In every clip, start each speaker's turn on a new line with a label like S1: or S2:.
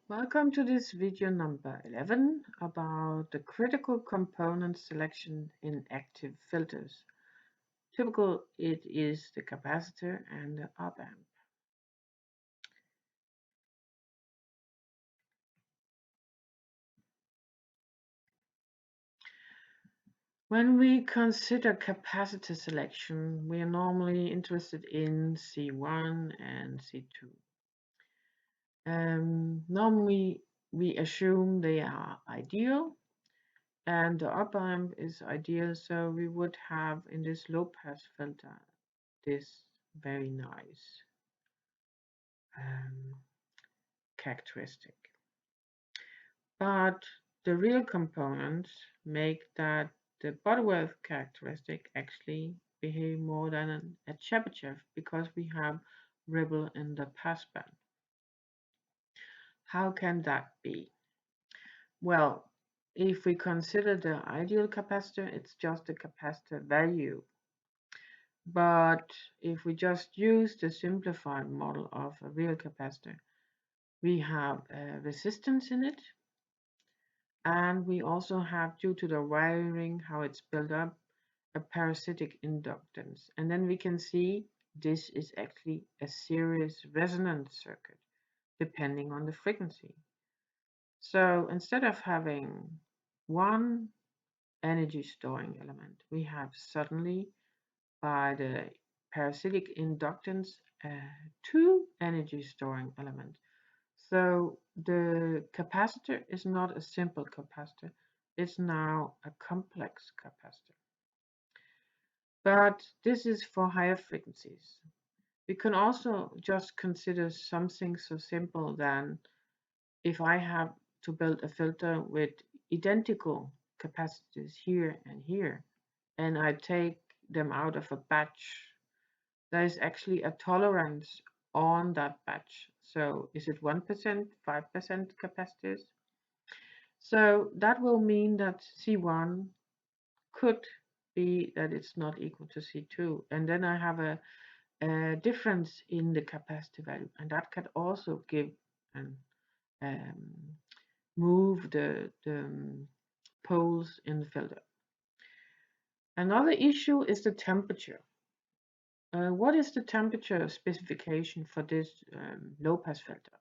S1: Welcome to this video number 11 about the critical component selection in active filters. Typical it is the capacitor and the opamp. When we consider capacitor selection, we are normally interested in C1 and C2. Normally we assume they are ideal and the opamp is ideal, so we would have in this low pass filter this very nice characteristic. But the real components make that the Butterworth characteristic actually behave more than a Chebyshev because we have ripple in the passband. How can that be? Well, if we consider the ideal capacitor, it's just the capacitor value. But if we just use the simplified model of a real capacitor, we have a resistance in it, and we also have, due to the wiring, how it's built up, a parasitic inductance. And then we can see this is actually a series resonance circuit, depending on the frequency. So instead of having one energy storing element, we have suddenly, by the parasitic inductance, two energy storing elements. So the capacitor is not a simple capacitor, it's now a complex capacitor. But this is for higher frequencies. We can also just consider something so simple than if I have to build a filter with identical capacitors here and here, and I take them out of a batch, there is actually a tolerance on that batch. So is it 1%, 5% capacitors? So that will mean that C1 could be that it's not equal to C2. And then I have a difference in the capacitor value. And that can also give and move the poles in the filter. Another issue is the temperature. What is the temperature specification for this low pass filter?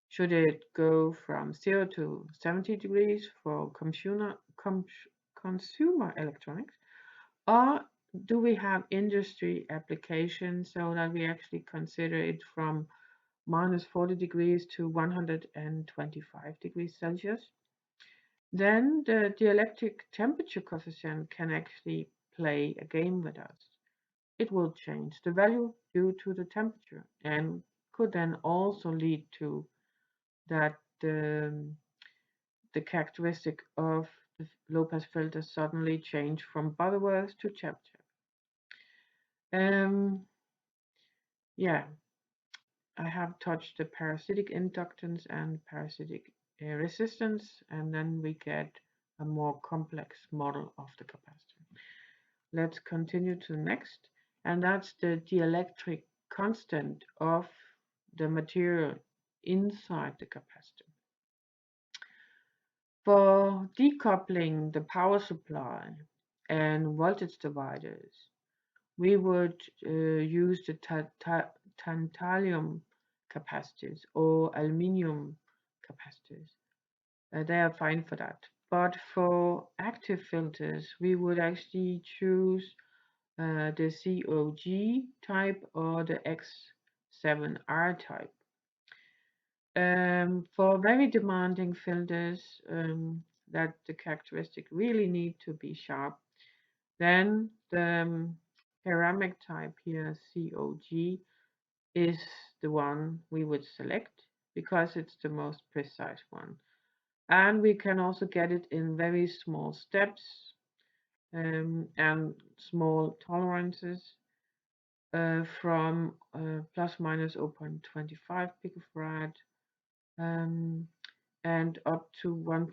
S1: Should it go from 0 to 70 degrees for consumer electronics? Or do we have industry applications so that we actually consider it from minus 40 degrees to 125 degrees Celsius? Then the dielectric temperature coefficient can actually play a game with us. It will change the value due to the temperature and could then also lead to that the characteristic of the low pass filter suddenly change from Butterworth to Chebyshev. Yeah, I have touched the parasitic inductance and parasitic resistance, and then we get a more complex model of the capacitor. Let's continue to the next, and that's the dielectric constant of the material inside the capacitor. For decoupling the power supply and voltage dividers, we would use the tantalum capacitors or aluminium capacitors. They are fine for that. But for active filters, we would actually choose the COG type or the X7R type. For very demanding filters that the characteristic really need to be sharp, then the ceramic type here, COG, is the one we would select because it's the most precise one. And we can also get it in very small steps and small tolerances from plus minus 0.25 picofarad and up to 1%.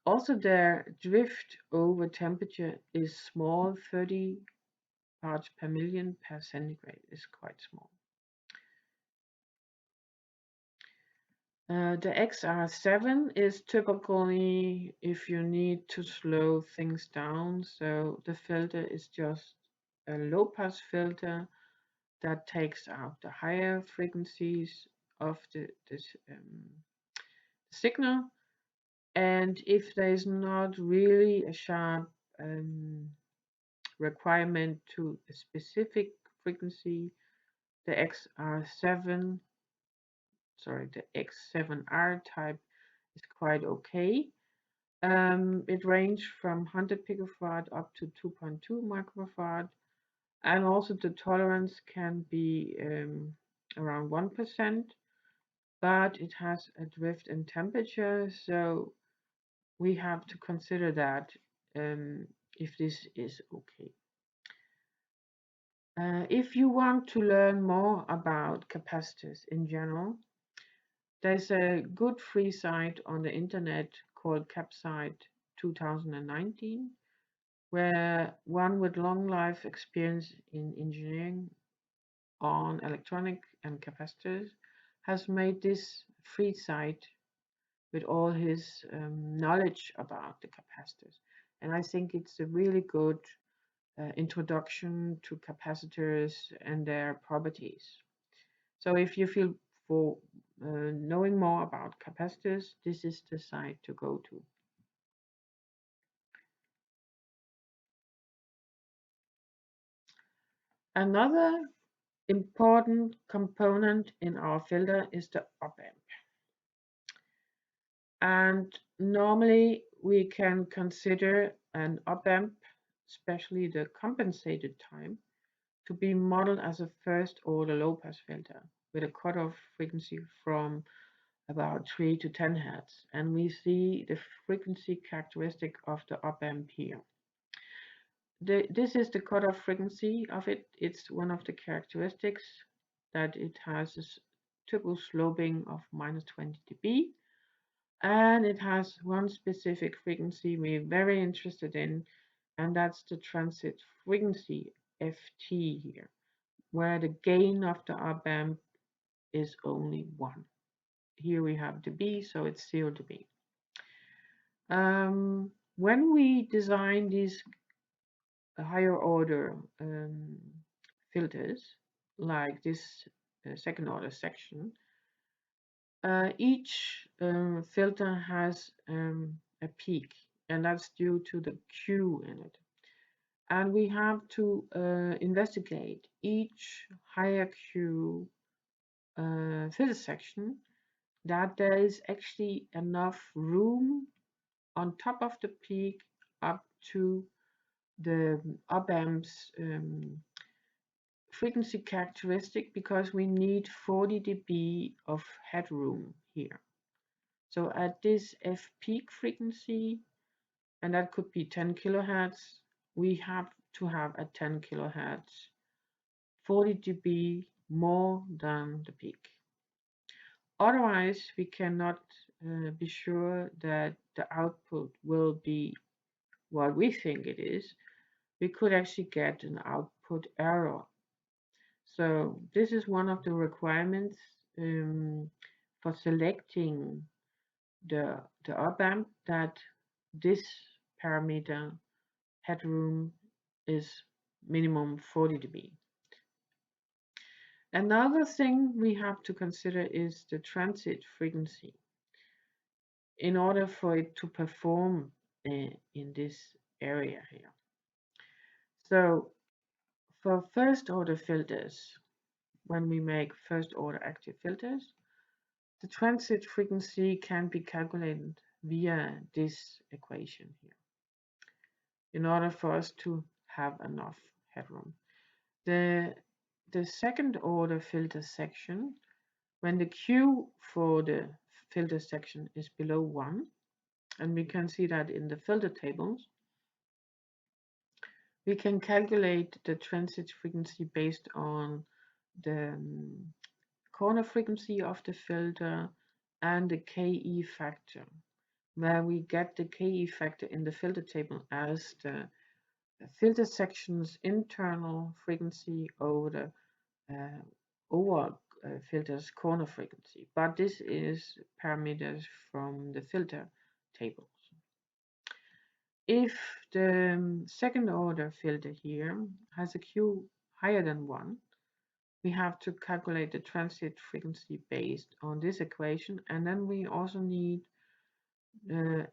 S1: Also, their drift over temperature is small, 30 parts per million per centigrade is quite small. The XR7 is typically if you need to slow things down. So the filter is just a low pass filter that takes out the higher frequencies of the signal. And if there is not really a sharp requirement to a specific frequency, the XR7, sorry, the X7R type is quite okay. It ranges from 100 picofarad up to 2.2 microfarad, and also the tolerance can be around 1%, but it has a drift in temperature, so we have to consider that if this is okay. If you want to learn more about capacitors in general, there's a good free site on the internet called Capsite 2019, where one with long life experience in engineering on electronic and capacitors has made this free site with all his knowledge about the capacitors. And I think it's a really good introduction to capacitors and their properties. So if you feel for knowing more about capacitors, this is the site to go to. Another important component in our filter is the opamp. And normally we can consider an opamp, especially the compensated type, to be modeled as a first order low pass filter with a cutoff frequency from about 3 to 10 Hz. And we see the frequency characteristic of the opamp here. This is the cutoff frequency of it. It's one of the characteristics that it has a typical sloping of minus 20 dB. And it has one specific frequency we're very interested in, and that's the transit frequency, FT here, where the gain of the op-amp is only 1. Here we have dB, so it's 0 dB. When we design these higher order filters, like this second order section, each filter has a peak, and that's due to the Q in it. And we have to investigate each higher Q filter section that there is actually enough room on top of the peak up to the op-amp's frequency characteristic, because we need 40 dB of headroom here. So at this F peak frequency, and that could be 10 kilohertz, we have to have at 10 kilohertz 40 dB more than the peak. Otherwise, we cannot be sure that the output will be what we think it is. We could actually get an output error. So this is one of the requirements for selecting the op-amp, that this parameter headroom is minimum 40 dB. Another thing we have to consider is the transit frequency in order for it to perform in this area here. So for first order filters, when we make first order active filters, the transit frequency can be calculated via this equation here in order for us to have enough headroom. The second order filter section, when the Q for the filter section is below 1, and we can see that in the filter tables, we can calculate the transit frequency based on the corner frequency of the filter and the KE factor, where we get the KE factor in the filter table as the filter section's internal frequency over the overall filter's corner frequency, but this is parameters from the filter tables. If the second order filter here has a Q higher than 1, we have to calculate the transit frequency based on this equation, and then we also need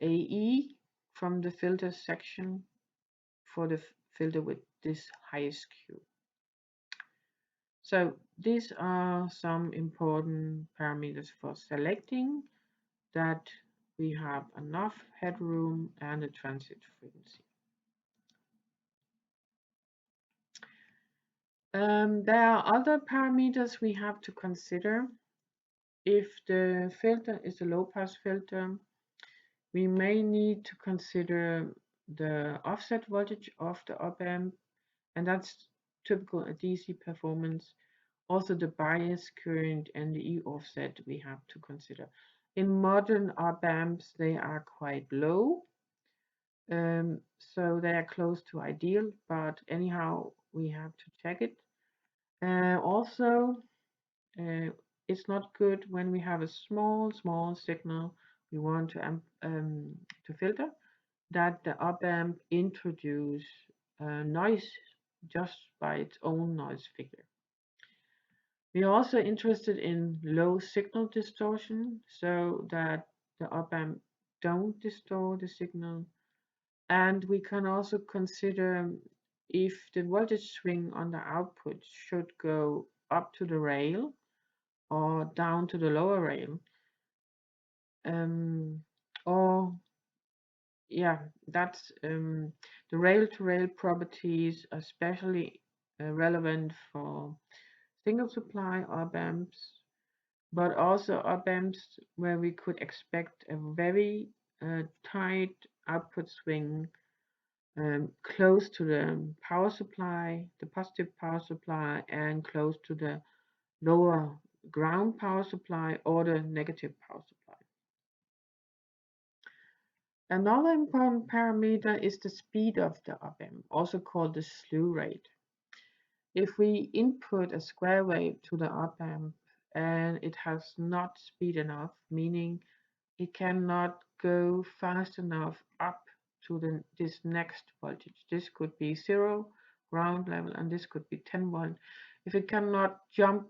S1: AE from the filter section for the filter with this highest Q. So these are some important parameters for selecting that we have enough headroom and a transit frequency. There are other parameters we have to consider. If the filter is a low-pass filter, we may need to consider the offset voltage of the op-amp, and that's typical at DC performance. Also the bias current and the E offset we have to consider. In modern op-amps, they are quite low, so they are close to ideal, but anyhow, we have to check it. Also, it's not good when we have a small signal we want to filter, that the op-amp introduce noise just by its own noise figure. We are also interested in low signal distortion, so that the op-amp don't distort the signal. And we can also consider if the voltage swing on the output should go up to the rail or down to the lower rail. Or yeah, that's the rail-to-rail properties, especially relevant for single supply op-amps, but also op-amps where we could expect a very tight output swing close to the power supply, the positive power supply, and close to the lower ground power supply or the negative power supply. Another important parameter is the speed of the op-amp, also called the slew rate. If we input a square wave to the op-amp and it has not speed enough, meaning it cannot go fast enough up to this next voltage. This could be 0 ground level and this could be 10 volt. If it cannot jump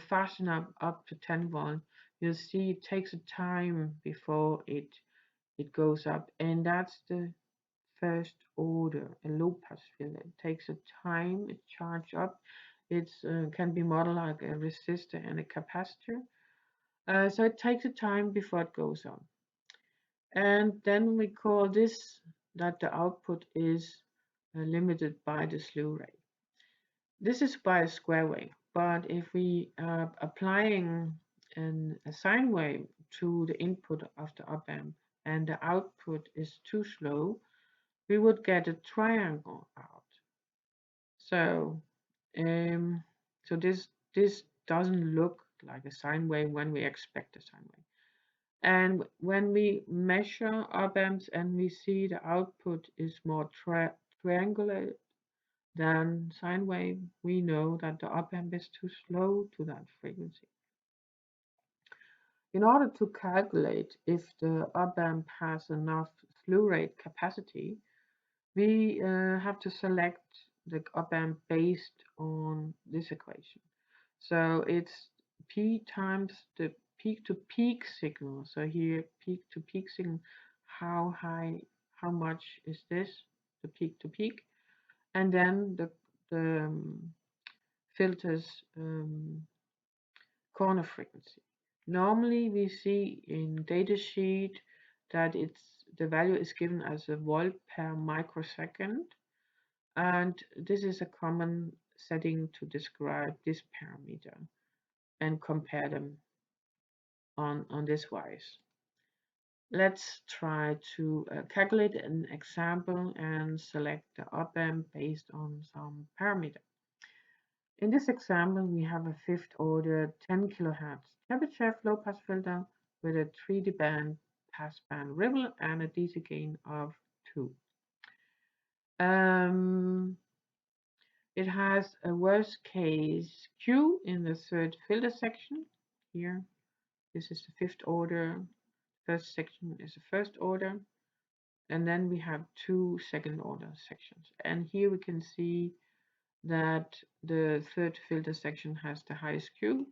S1: fast enough up to 10 volt, you'll see it takes a time before it goes up, and that's the first order, a low pass filter. It takes a time, it charge up. It can be modeled like a resistor and a capacitor. So it takes a time before it goes up. And then we call this that the output is limited by the slew rate. This is by a square wave, but if we are applying a sine wave to the input of the op-amp and the output is too slow, we would get a triangle out. So, this doesn't look like a sine wave when we expect a sine wave. And when we measure op-amps and we see the output is more triangular than sine wave, we know that the op-amp is too slow to that frequency. In order to calculate if the op-amp has enough slew rate capacity, we have to select the op-amp based on this equation. So it's P times the peak-to-peak signal. So here, peak-to-peak signal, how high, how much is this, the peak-to-peak, and then the filter's corner frequency. Normally we see in datasheet that the value is given as a volt per microsecond, and this is a common setting to describe this parameter and compare them on this wise. Let's try to calculate an example and select the op-amp based on some parameter. In this example, we have a fifth order 10 kHz Chebyshev low pass filter with a 3D band passband ripple and a DC gain of 2. It has a worst case Q in the third filter section. Here, this is the fifth order. First section is the first order. And then we have two second order sections. And here we can see that the third filter section has the highest Q.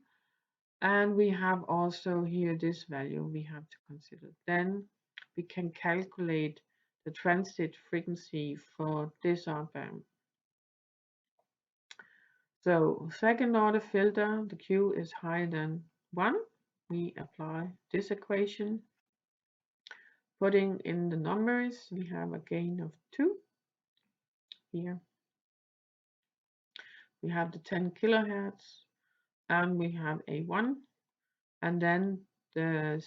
S1: And we have also here this value we have to consider. Then we can calculate the transit frequency for this op-amp. So second order filter, the Q is higher than 1. We apply this equation. Putting in the numbers, we have a gain of 2. Here we have the 10 kilohertz and we have a 1. And then the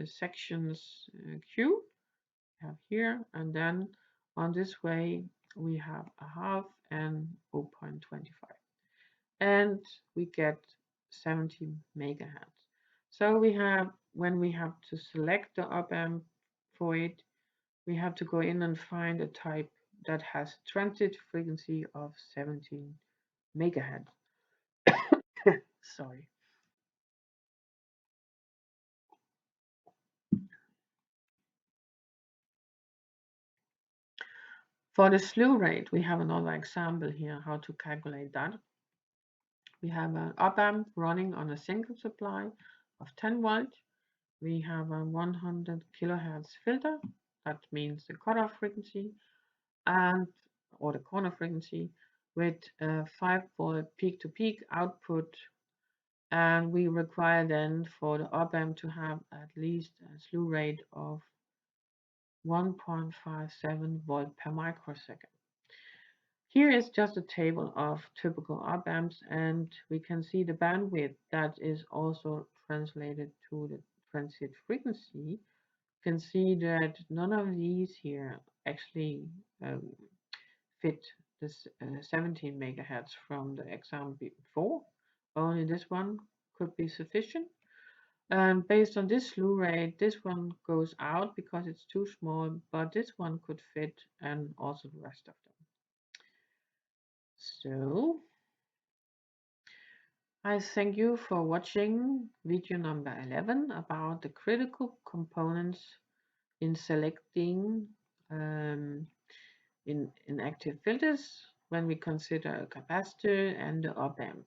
S1: sections Q have here, and then on this way we have a half and 0.25, and we get 70 megahertz. So we have, when we have to select the op-amp for it, we have to go in and find a type that has transit frequency of 17 megahertz. Sorry. For the slew rate, we have another example here how to calculate that. We have an op-amp running on a single supply of 10 volts. We have a 100 kilohertz filter. That means the cutoff frequency or the corner frequency with a 5 volt peak to peak output. And we require then for the op-amp to have at least a slew rate of 1.57 volt per microsecond. Here is just a table of typical op-amps, and we can see the bandwidth that is also translated to the transit frequency. You can see that none of these here actually fit this 17 megahertz from the example before. Only this one could be sufficient. And based on this slew rate, this one goes out because it's too small, but this one could fit, and also the rest of them. So I thank you for watching video number 11 about the critical components in selecting in active filters when we consider a capacitor and the op-amp.